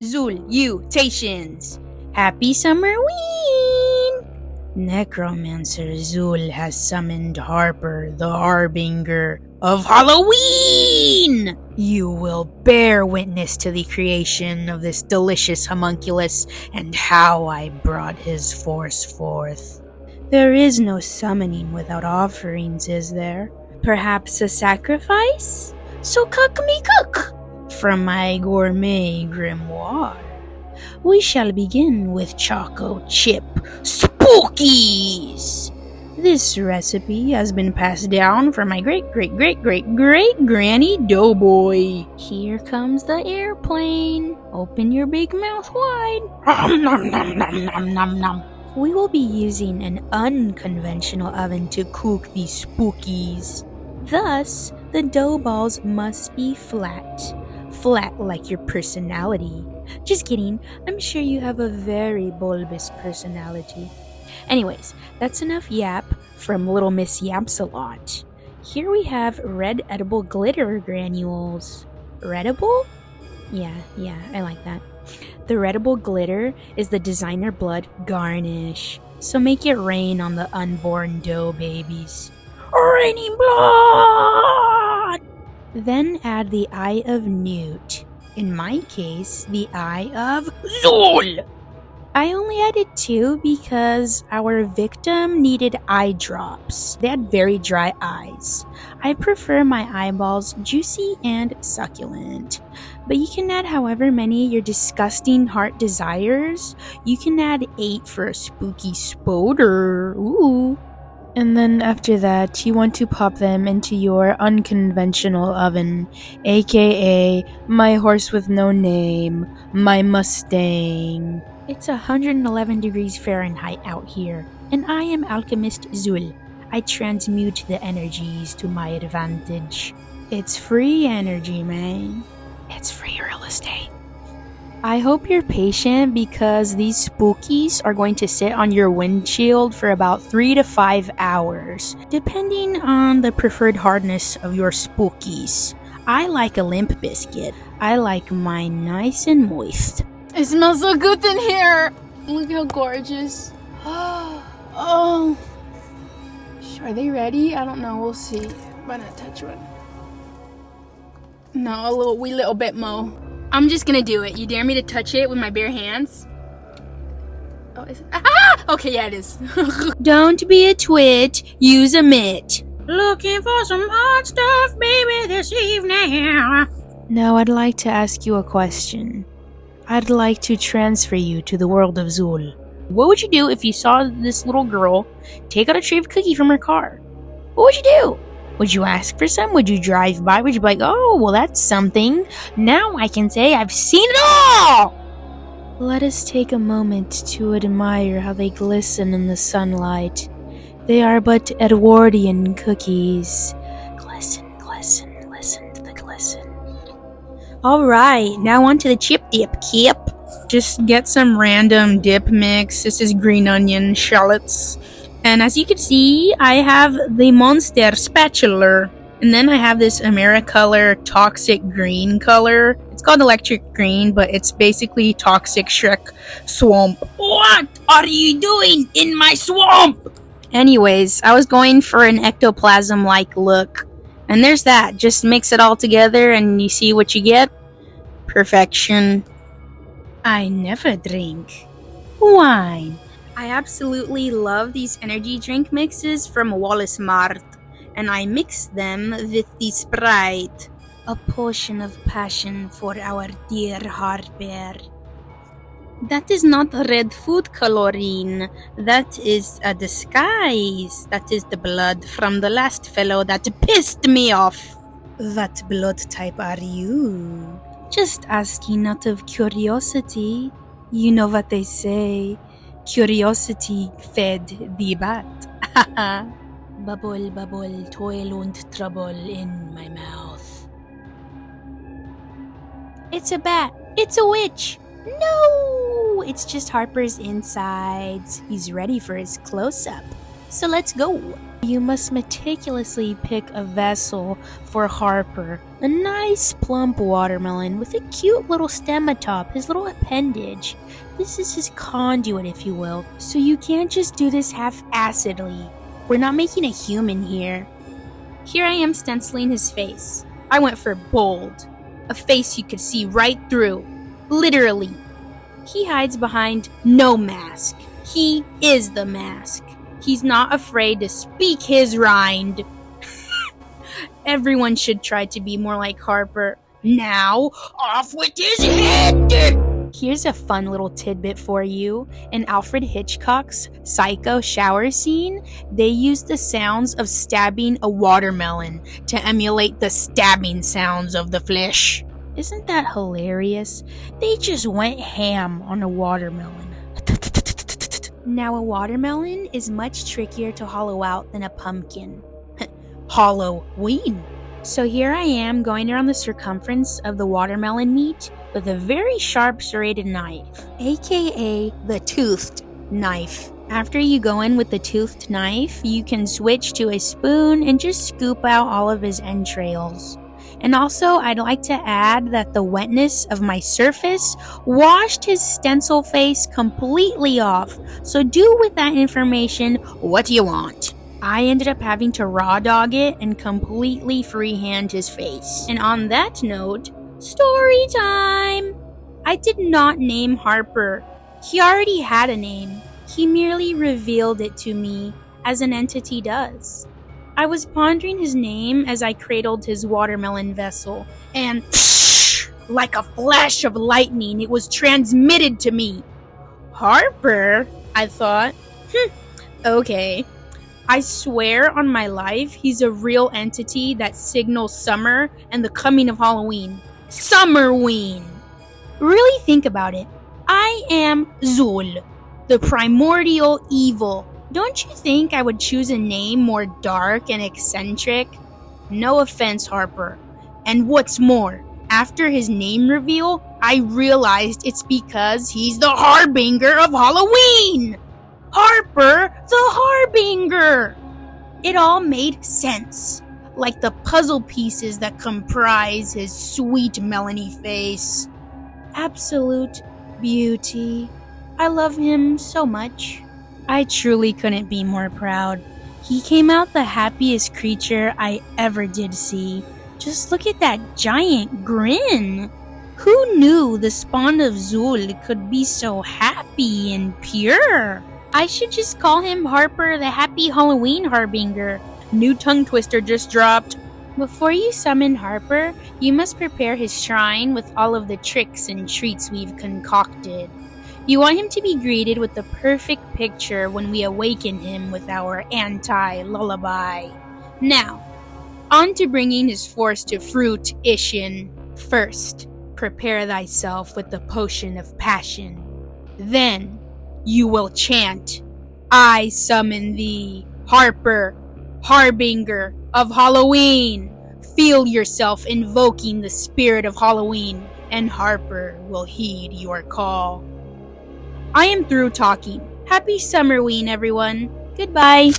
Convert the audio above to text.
Zulutations! Happy Summerween! Necromancer Zul has summoned Harper, the Harbinger of Halloween! You will bear witness to the creation of this delicious homunculus and how I brought his force forth. There is no summoning without offerings, is there? Perhaps a sacrifice? So cook me cook! From my gourmet grimoire, we shall begin with Choco Chip Spookies. This recipe has been passed down from my great granny Doughboy. Here comes the airplane. Open your big mouth wide. Nom, nom, nom, nom, nom, nom. We will be using an unconventional oven to cook these spookies. Thus, the dough balls must be flat. Flat like your personality. Just kidding, I'm sure you have a very bulbous personality. Anyways, that's enough yap from Little Miss Yaps-a-Lot. Here we have red edible glitter granules. Redible? Yeah, I like that. The redible glitter is the designer blood garnish. So make it rain on the unborn dough babies. Raining blood! Then add the eye of Newt. In my case, the eye of Zul! I only added 2 because our victim needed eye drops. They had very dry eyes. I prefer my eyeballs juicy and succulent. But you can add however many your disgusting heart desires. You can add 8 for a spooky spoder. Ooh. And then after that, you want to pop them into your unconventional oven, aka my horse with no name, my Mustang. It's 111 degrees Fahrenheit out here, and I am Alchemist Zul. I transmute the energies to my advantage. It's free energy, man. It's free real estate. I hope you're patient because these spookies are going to sit on your windshield for about 3 to 5 hours, depending on the preferred hardness of your spookies. I like a limp biscuit. I like mine nice and moist. It smells so good in here. Look how gorgeous. Oh. Are they ready? I don't know. We'll see. Why not touch one? No, a wee little bit more. I'm just gonna do it. You dare me to touch it with my bare hands? Oh, is it? Ah! Okay, yeah, it is. Don't be a twit. Use a mitt. Looking for some hot stuff, baby, this evening. Now I'd like to ask you a question. I'd like to transfer you to the world of Zul. What would you do if you saw this little girl take out a tray of cookie from her car? What would you do? Would you ask for some? Would you drive by? Would you be like, oh, well, that's something. Now I can say I've seen it all! Let us take a moment to admire how they glisten in the sunlight. They are but Edwardian cookies. Glisten, glisten, listen to the glisten. Alright, now on to the chip dip, Kip. Just get some random dip mix. This is green onion shallots. And as you can see, I have the Monster Spatula. And then I have this Americolor Toxic Green color. It's called Electric Green, but it's basically Toxic Shrek Swamp. What are you doing in my swamp? Anyways, I was going for an ectoplasm-like look. And there's that. Just mix it all together and you see what you get. Perfection. I never drink wine. I absolutely love these energy drink mixes from Wallace Mart, and I mix them with the Sprite, a potion of passion for our dear Harper. That is not red food coloring, that is a disguise. That is the blood from the last fellow that pissed me off. What blood type are you? Just asking out of curiosity. You know what they say. Curiosity fed the bat. Bubble, bubble, toil and trouble in my mouth. It's a bat. It's a witch. No! It's just Harper's insides. He's ready for his close-up. So let's go. You must meticulously pick a vessel for Harper. A nice plump watermelon with a cute little stem atop, his little appendage. This is his conduit, if you will. So you can't just do this half-assedly. We're not making a human here. Here I am stenciling his face. I went for bold. A face you could see right through. Literally. He hides behind no mask. He is the mask. He's not afraid to speak his rind. Everyone should try to be more like Harper. Now, off with his head! Here's a fun little tidbit for you. In Alfred Hitchcock's Psycho shower scene, they used the sounds of stabbing a watermelon to emulate the stabbing sounds of the flesh. Isn't that hilarious? They just went ham on a watermelon. Now, a watermelon is much trickier to hollow out than a pumpkin. Halloween. So here I am going around the circumference of the watermelon meat with a very sharp serrated knife, aka the toothed knife. After you go in with the toothed knife, you can switch to a spoon and just scoop out all of his entrails. And also, I'd like to add that the wetness of my surface washed his stencil face completely off. So do with that information what you want. I ended up having to raw dog it and completely freehand his face. And on that note, story time! I did not name Harper. He already had a name. He merely revealed it to me, as an entity does. I was pondering his name as I cradled his watermelon vessel, and like a flash of lightning, it was transmitted to me. Harper? I thought. Okay. I swear on my life, he's a real entity that signals summer and the coming of Halloween. Summerween! Really think about it. I am Zul, the primordial evil. Don't you think I would choose a name more dark and eccentric? No offense, Harper. And what's more, after his name reveal, I realized it's because he's the harbinger of Halloween! Harper, the harbinger! It all made sense, like the puzzle pieces that comprise his sweet melony face. Absolute beauty. I love him so much. I truly couldn't be more proud. He came out the happiest creature I ever did see. Just look at that giant grin. Who knew the spawn of Zul could be so happy and pure? I should just call him Harper the Happy Halloween Harbinger. New tongue twister just dropped. Before you summon Harper, you must prepare his shrine with all of the tricks and treats we've concocted. You want him to be greeted with the perfect picture when we awaken him with our anti-lullaby. Now, on to bringing his force to fruition. First, prepare thyself with the potion of passion. Then, you will chant, I summon thee, Harper, harbinger of Halloween. Feel yourself invoking the spirit of Halloween, and Harper will heed your call. I am through talking. Happy Summerween, everyone. Goodbye.